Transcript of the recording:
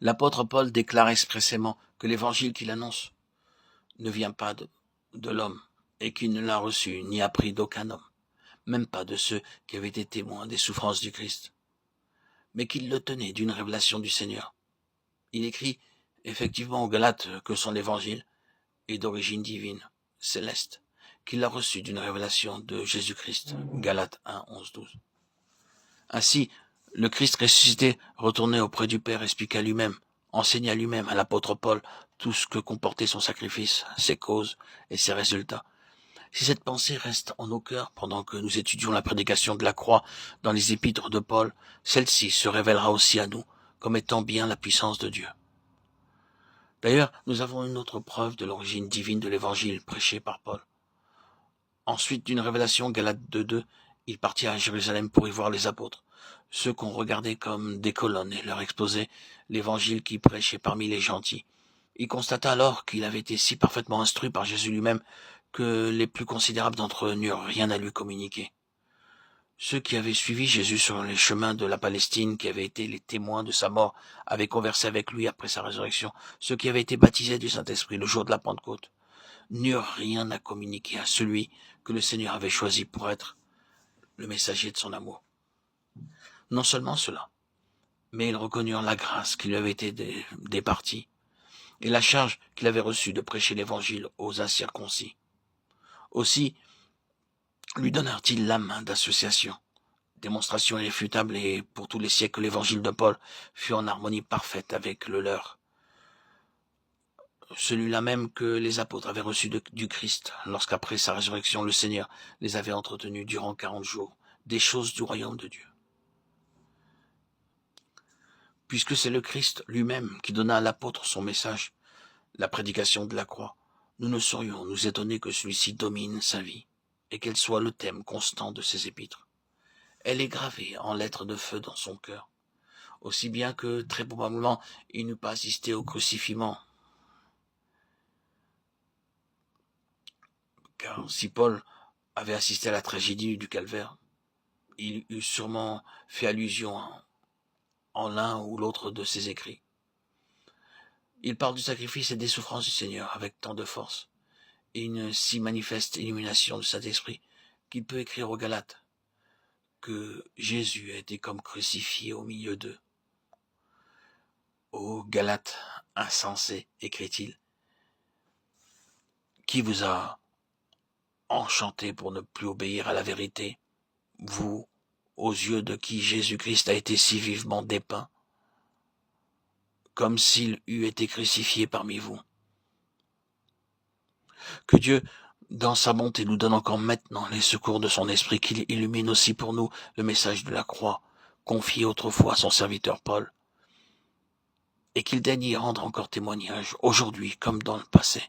L'apôtre Paul déclare expressément que l'évangile qu'il annonce ne vient pas de l'homme et qu'il ne l'a reçu ni appris d'aucun homme, même pas de ceux qui avaient été témoins des souffrances du Christ, mais qu'il le tenait d'une révélation du Seigneur. Il écrit effectivement aux Galates que son évangile est d'origine divine, céleste, qu'il a reçu d'une révélation de Jésus-Christ. Galates 1, 11, 12. Ainsi, le Christ ressuscité, retourné auprès du Père, expliqua lui-même, enseigna lui-même à l'apôtre Paul tout ce que comportait son sacrifice, ses causes et ses résultats. Si cette pensée reste en nos cœurs pendant que nous étudions la prédication de la croix dans les épîtres de Paul, celle-ci se révélera aussi à nous comme étant bien la puissance de Dieu. D'ailleurs, nous avons une autre preuve de l'origine divine de l'évangile prêché par Paul. Ensuite d'une révélation, Galates 2.2, il partit à Jérusalem pour y voir les apôtres, ceux qu'on regardait comme des colonnes, et leur exposer l'évangile qu'il prêchait parmi les gentils. Il constata alors qu'il avait été si parfaitement instruit par Jésus lui-même que les plus considérables d'entre eux n'eurent rien à lui communiquer. Ceux qui avaient suivi Jésus sur les chemins de la Palestine, qui avaient été les témoins de sa mort, avaient conversé avec lui après sa résurrection, ceux qui avaient été baptisés du Saint-Esprit le jour de la Pentecôte, n'eurent rien à communiquer à celui que le Seigneur avait choisi pour être le messager de son amour. Non seulement cela, mais ils reconnurent la grâce qui lui avait été départie et la charge qu'il avait reçue de prêcher l'évangile aux incirconcis. Aussi lui donnèrent-ils la main d'association, démonstration irréfutable, et pour tous les siècles l'évangile de Paul fut en harmonie parfaite avec le leur. Celui-là même que les apôtres avaient reçu du Christ, lorsqu'après sa résurrection, le Seigneur les avait entretenus durant 40 jours, des choses du royaume de Dieu. Puisque c'est le Christ lui-même qui donna à l'apôtre son message, la prédication de la croix, nous ne saurions nous étonner que celui-ci domine sa vie, et qu'elle soit le thème constant de ses épîtres. Elle est gravée en lettres de feu dans son cœur, aussi bien que, très probablement, il n'eût pas assisté au crucifixion. Car si Paul avait assisté à la tragédie du calvaire, il eût sûrement fait allusion en l'un ou l'autre de ses écrits. Il parle du sacrifice et des souffrances du Seigneur avec tant de force, et une si manifeste illumination du Saint-Esprit qu'il peut écrire aux Galates que Jésus a été comme crucifié au milieu d'eux. Ô Galates insensés, écrit-il, qui vous a enchanté pour ne plus obéir à la vérité, vous, aux yeux de qui Jésus-Christ a été si vivement dépeint, comme s'il eût été crucifié parmi vous. Que Dieu, dans sa bonté, nous donne encore maintenant les secours de son esprit, qu'il illumine aussi pour nous le message de la croix, confié autrefois à son serviteur Paul, et qu'il daigne y rendre encore témoignage, aujourd'hui comme dans le passé.